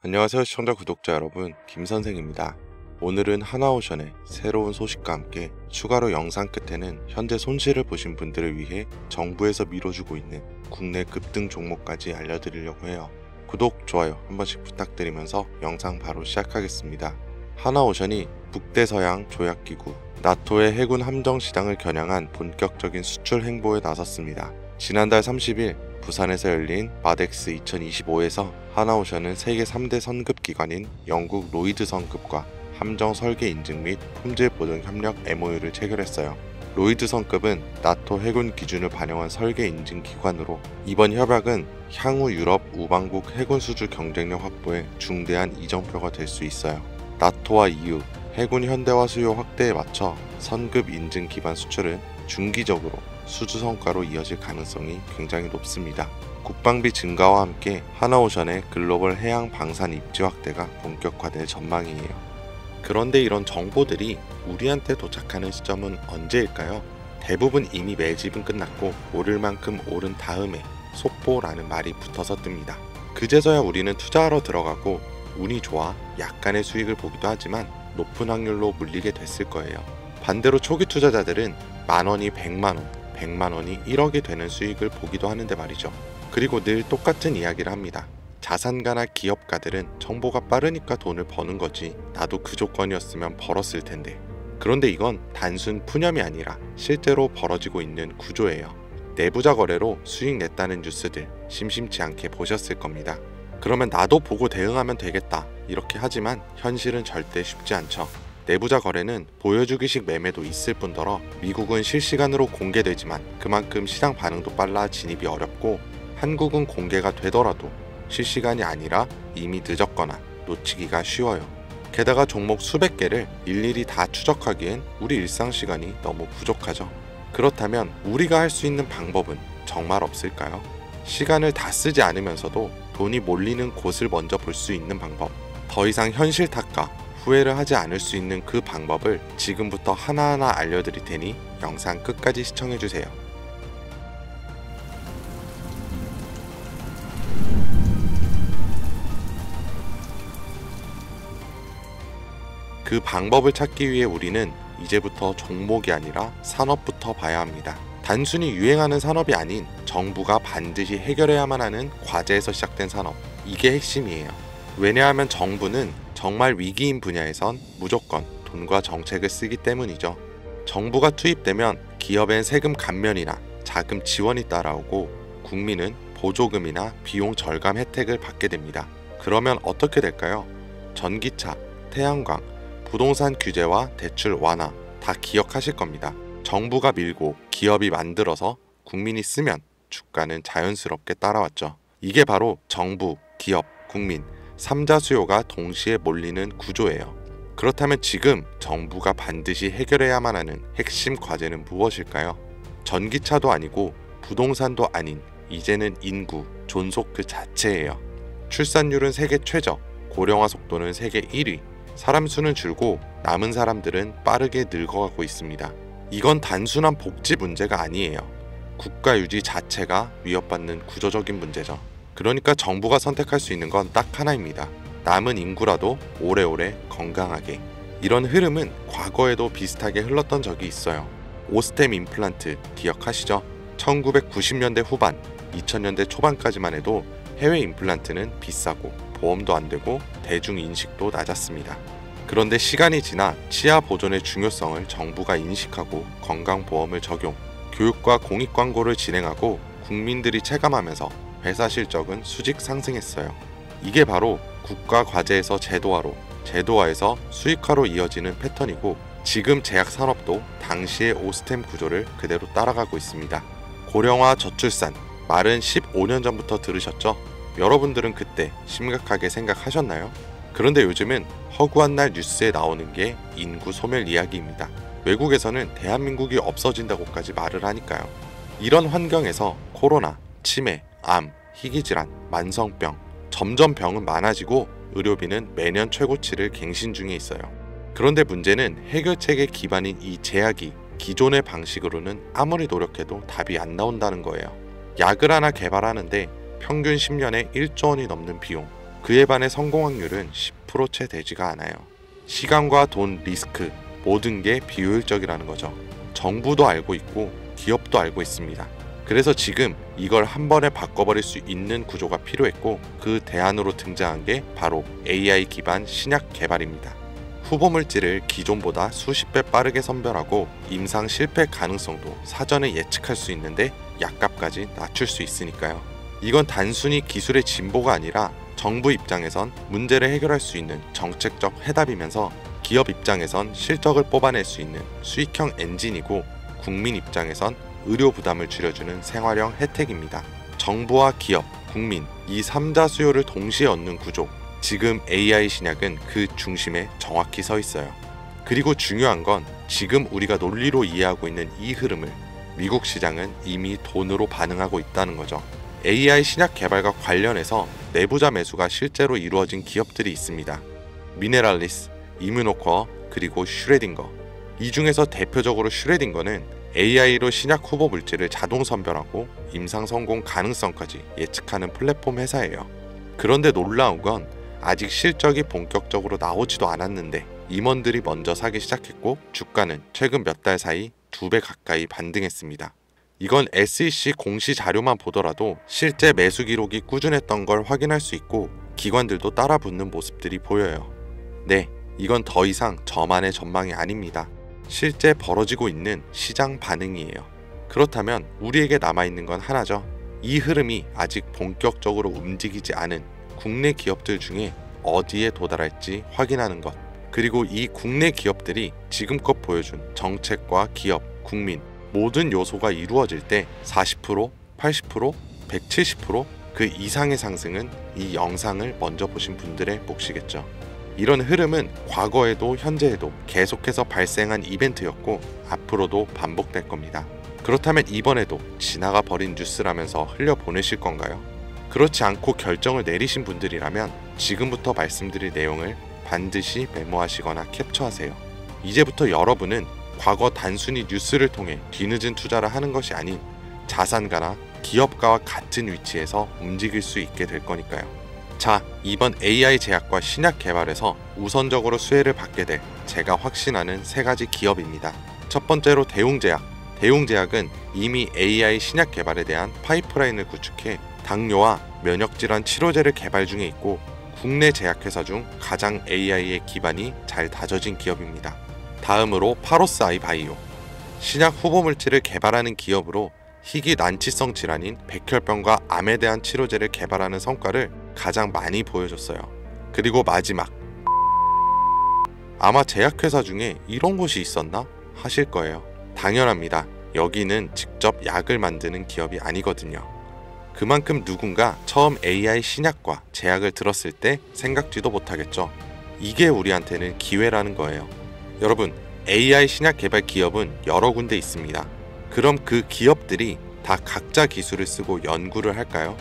안녕하세요 시청자 구독자 여러분, 김선생입니다. 오늘은 하나오션의 새로운 소식과 함께 추가로 영상 끝에는 현재 손실을 보신 분들을 위해 정부에서 밀어주고 있는 국내 급등 종목까지 알려드리려고 해요. 구독, 좋아요 한 번씩 부탁드리면서 영상 바로 시작하겠습니다. 하나오션이 북대서양 조약기구 나토의 해군 함정 시장을 겨냥한 본격적인 수출 행보에 나섰습니다. 지난달 30일 부산에서 열린 마덱스 2025에서 하나오션은 세계 3대 선급 기관인 영국 로이드 선급과 함정 설계 인증 및 품질 보증 협력 MOU를 체결했어요. 로이드 선급은 나토 해군 기준을 반영한 설계 인증 기관으로 이번 협약은 향후 유럽 우방국 해군 수주 경쟁력 확보에 중대한 이정표가 될 수 있어요. 나토와 EU 해군 현대화 수요 확대에 맞춰 선급 인증 기반 수출은 중기적으로 수주 성과로 이어질 가능성이 굉장히 높습니다. 국방비 증가와 함께 하나오션의 글로벌 해양 방산 입지 확대가 본격화될 전망이에요. 그런데 이런 정보들이 우리한테 도착하는 시점은 언제일까요? 대부분 이미 매집은 끝났고 오를 만큼 오른 다음에 속보라는 말이 붙어서 뜹니다. 그제서야 우리는 투자하러 들어가고 운이 좋아 약간의 수익을 보기도 하지만 높은 확률로 물리게 됐을 거예요. 반대로 초기 투자자들은 만원이 100만원, 100만원이 1억이 되는 수익을 보기도 하는데 말이죠. 그리고 늘 똑같은 이야기를 합니다. 자산가나 기업가들은 정보가 빠르니까 돈을 버는 거지, 나도 그 조건이었으면 벌었을 텐데. 그런데 이건 단순 푸념이 아니라 실제로 벌어지고 있는 구조예요. 내부자 거래로 수익 냈다는 뉴스들 심심치 않게 보셨을 겁니다. 그러면 나도 보고 대응하면 되겠다 이렇게 하지만 현실은 절대 쉽지 않죠. 내부자 거래는 보여주기식 매매도 있을 뿐더러 미국은 실시간으로 공개되지만 그만큼 시장 반응도 빨라 진입이 어렵고, 한국은 공개가 되더라도 실시간이 아니라 이미 늦었거나 놓치기가 쉬워요. 게다가 종목 수백 개를 일일이 다 추적하기엔 우리 일상 시간이 너무 부족하죠. 그렇다면 우리가 할 수 있는 방법은 정말 없을까요? 시간을 다 쓰지 않으면서도 돈이 몰리는 곳을 먼저 볼 수 있는 방법, 더 이상 현실 탓과 후회를 하지 않을 수 있는 그 방법을 지금부터 하나하나 알려드릴 테니 영상 끝까지 시청해주세요. 그 방법을 찾기 위해 우리는 이제부터 종목이 아니라 산업부터 봐야 합니다. 단순히 유행하는 산업이 아닌 정부가 반드시 해결해야만 하는 과제에서 시작된 산업, 이게 핵심이에요. 왜냐하면 정부는 정말 위기인 분야에선 무조건 돈과 정책을 쓰기 때문이죠. 정부가 투입되면 기업엔 세금 감면이나 자금 지원이 따라오고 국민은 보조금이나 비용 절감 혜택을 받게 됩니다. 그러면 어떻게 될까요? 전기차, 태양광, 부동산 규제와 대출 완화 다 기억하실 겁니다. 정부가 밀고 기업이 만들어서 국민이 쓰면 주가는 자연스럽게 따라왔죠. 이게 바로 정부, 기업, 국민 3자 수요가 동시에 몰리는 구조예요. 그렇다면 지금 정부가 반드시 해결해야만 하는 핵심 과제는 무엇일까요? 전기차도 아니고 부동산도 아닌 이제는 인구, 존속 그 자체예요. 출산율은 세계 최저, 고령화 속도는 세계 1위, 사람 수는 줄고 남은 사람들은 빠르게 늙어가고 있습니다. 이건 단순한 복지 문제가 아니에요. 국가 유지 자체가 위협받는 구조적인 문제죠. 그러니까 정부가 선택할 수 있는 건 딱 하나입니다. 남은 인구라도 오래오래 건강하게. 이런 흐름은 과거에도 비슷하게 흘렀던 적이 있어요. 오스템 임플란트 기억하시죠? 1990년대 후반, 2000년대 초반까지만 해도 해외 임플란트는 비싸고 보험도 안 되고 대중 인식도 낮았습니다. 그런데 시간이 지나 치아 보존의 중요성을 정부가 인식하고 건강보험을 적용, 교육과 공익 광고를 진행하고 국민들이 체감하면서 회사 실적은 수직 상승했어요. 이게 바로 국가 과제에서 제도화로, 제도화에서 수익화로 이어지는 패턴이고, 지금 제약 산업도 당시의 오스템 구조를 그대로 따라가고 있습니다. 고령화 저출산, 말은 15년 전부터 들으셨죠? 여러분들은 그때 심각하게 생각하셨나요? 그런데 요즘은 허구한 날 뉴스에 나오는 게 인구 소멸 이야기입니다. 외국에서는 대한민국이 없어진다고까지 말을 하니까요. 이런 환경에서 코로나, 치매, 암, 희귀질환, 만성병, 점점 병은 많아지고 의료비는 매년 최고치를 갱신 중에 있어요. 그런데 문제는 해결책의 기반인 이 제약이 기존의 방식으로는 아무리 노력해도 답이 안 나온다는 거예요. 약을 하나 개발하는데 평균 10년에 1조 원이 넘는 비용, 그에 반해 성공 확률은 10% 채 되지가 않아요. 시간과 돈, 리스크 모든 게 비효율적이라는 거죠. 정부도 알고 있고 기업도 알고 있습니다. 그래서 지금 이걸 한 번에 바꿔버릴 수 있는 구조가 필요했고 그 대안으로 등장한 게 바로 AI 기반 신약 개발입니다. 후보 물질을 기존보다 수십 배 빠르게 선별하고 임상 실패 가능성도 사전에 예측할 수 있는데 약값까지 낮출 수 있으니까요. 이건 단순히 기술의 진보가 아니라 정부 입장에선 문제를 해결할 수 있는 정책적 해답이면서 기업 입장에선 실적을 뽑아낼 수 있는 수익형 엔진이고 국민 입장에선 의료 부담을 줄여주는 생활형 혜택입니다. 정부와 기업, 국민 이 3자 수요를 동시에 얻는 구조, 지금 AI 신약은 그 중심에 정확히 서 있어요. 그리고 중요한 건 지금 우리가 논리로 이해하고 있는 이 흐름을 미국 시장은 이미 돈으로 반응하고 있다는 거죠. AI 신약 개발과 관련해서 내부자 매수가 실제로 이루어진 기업들이 있습니다. 미네랄리스, 이뮤노코어, 그리고 슈레딩거. 이 중에서 대표적으로 슈레딩거는 AI로 신약 후보 물질을 자동 선별하고 임상 성공 가능성까지 예측하는 플랫폼 회사예요. 그런데 놀라운 건 아직 실적이 본격적으로 나오지도 않았는데 임원들이 먼저 사기 시작했고 주가는 최근 몇 달 사이 2배 가까이 반등했습니다. 이건 SEC 공시 자료만 보더라도 실제 매수 기록이 꾸준했던 걸 확인할 수 있고 기관들도 따라 붙는 모습들이 보여요. 네, 이건 더 이상 저만의 전망이 아닙니다. 실제 벌어지고 있는 시장 반응이에요. 그렇다면 우리에게 남아있는 건 하나죠. 이 흐름이 아직 본격적으로 움직이지 않은 국내 기업들 중에 어디에 도달할지 확인하는 것. 그리고 이 국내 기업들이 지금껏 보여준 정책과 기업, 국민 모든 요소가 이루어질 때 40%, 80%, 170% 그 이상의 상승은 이 영상을 먼저 보신 분들의 몫이겠죠. 이런 흐름은 과거에도 현재에도 계속해서 발생한 이벤트였고 앞으로도 반복될 겁니다. 그렇다면 이번에도 지나가 버린 뉴스라면서 흘려보내실 건가요? 그렇지 않고 결정을 내리신 분들이라면 지금부터 말씀드릴 내용을 반드시 메모하시거나 캡처하세요. 이제부터 여러분은 과거 단순히 뉴스를 통해 뒤늦은 투자를 하는 것이 아닌 자산가나 기업가와 같은 위치에서 움직일 수 있게 될 거니까요. 자, 이번 AI 제약과 신약 개발에서 우선적으로 수혜를 받게 될 제가 확신하는 3가지 기업입니다. 첫 번째로 대웅제약. 대웅제약은 이미 AI 신약 개발에 대한 파이프라인을 구축해 당뇨와 면역질환 치료제를 개발 중에 있고 국내 제약회사 중 가장 AI의 기반이 잘 다져진 기업입니다. 다음으로 파로스 아이바이오. 신약 후보 물질을 개발하는 기업으로 희귀 난치성 질환인 백혈병과 암에 대한 치료제를 개발하는 성과를 가장 많이 보여줬어요. 그리고 마지막, 아마 제약회사 중에 이런 곳이 있었나 하실 거예요. 당연합니다. 여기는 직접 약을 만드는 기업이 아니거든요. 그만큼 누군가 처음 AI 신약과 제약을 들었을 때 생각지도 못하겠죠. 이게 우리한테는 기회라는 거예요. 여러분, AI 신약 개발 기업은 여러 군데 있습니다. 그럼 그 기업들이 다 각자 기술을 쓰고 연구를 할까요?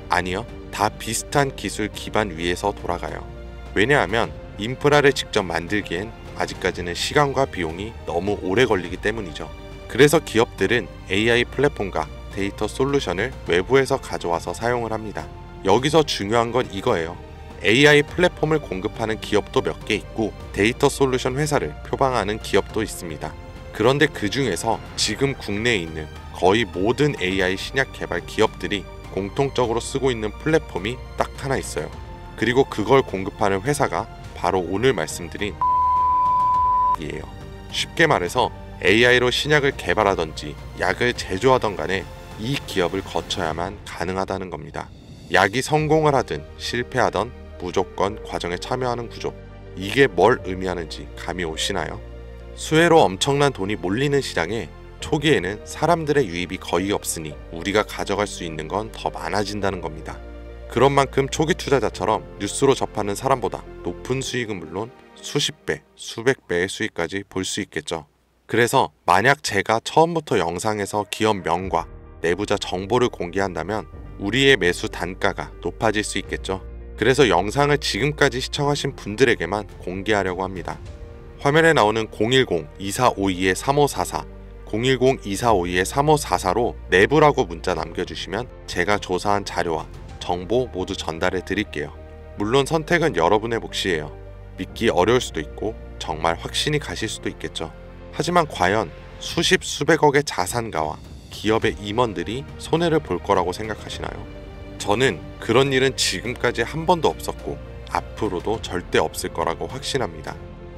아니요. 다 비슷한 기술 기반 위에서 돌아가요. 왜냐하면 인프라를 직접 만들기엔 아직까지는 시간과 비용이 너무 오래 걸리기 때문이죠. 그래서 기업들은 AI 플랫폼과 데이터 솔루션을 외부에서 가져와서 사용을 합니다. 여기서 중요한 건 이거예요. AI 플랫폼을 공급하는 기업도 몇 개 있고 데이터 솔루션 회사를 표방하는 기업도 있습니다. 그런데 그 중에서 지금 국내에 있는 거의 모든 AI 신약 개발 기업들이 공통적으로 쓰고 있는 플랫폼이 딱 하나 있어요. 그리고 그걸 공급하는 회사가 바로 오늘 말씀드린 이에요. 쉽게 말해서 AI로 신약을 개발하던지 약을 제조하던 간에 이 기업을 거쳐야만 가능하다는 겁니다. 약이 성공을 하든 실패하든 무조건 과정에 참여하는 구조. 이게 뭘 의미하는지 감이 오시나요? 수혜로 엄청난 돈이 몰리는 시장에 초기에는 사람들의 유입이 거의 없으니 우리가 가져갈 수 있는 건 더 많아진다는 겁니다. 그런 만큼 초기 투자자처럼 뉴스로 접하는 사람보다 높은 수익은 물론 수십 배, 수백 배의 수익까지 볼 수 있겠죠. 그래서 만약 제가 처음부터 영상에서 기업 명과 내부자 정보를 공개한다면 우리의 매수 단가가 높아질 수 있겠죠. 그래서 영상을 지금까지 시청하신 분들에게만 공개하려고 합니다. 화면에 나오는 010-2452-3544 010-2452-3544로 내부라고 문자 남겨주시면 제가 조사한 자료와 정보 모두 전달해 드릴게요. 물론 선택은 여러분의 몫이에요. 믿기 어려울 수도 있고 정말 확신이 가실 수도 있겠죠. 하지만 과연 수십 수백억의 자산가와 기업의 임원들이 손해를 볼 거라고 생각하시나요? 저는 그런 일은 지금까지 한 번도 없었고 앞으로도 절대 없을 거라고 확신합니다.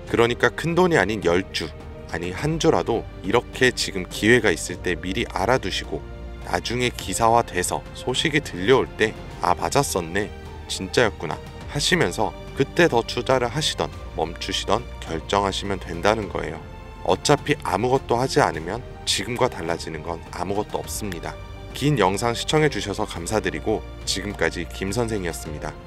그러니까 큰돈이 아닌 10주, 아니 한 주라도 이렇게 지금 기회가 있을 때 미리 알아두시고 나중에 기사화돼서 소식이 들려올 때 아 맞았었네, 진짜였구나 하시면서 그때 더 투자를 하시던 멈추시던 결정하시면 된다는 거예요. 어차피 아무것도 하지 않으면 지금과 달라지는 건 아무것도 없습니다. 긴 영상 시청해주셔서 감사드리고 지금까지 김선생이었습니다.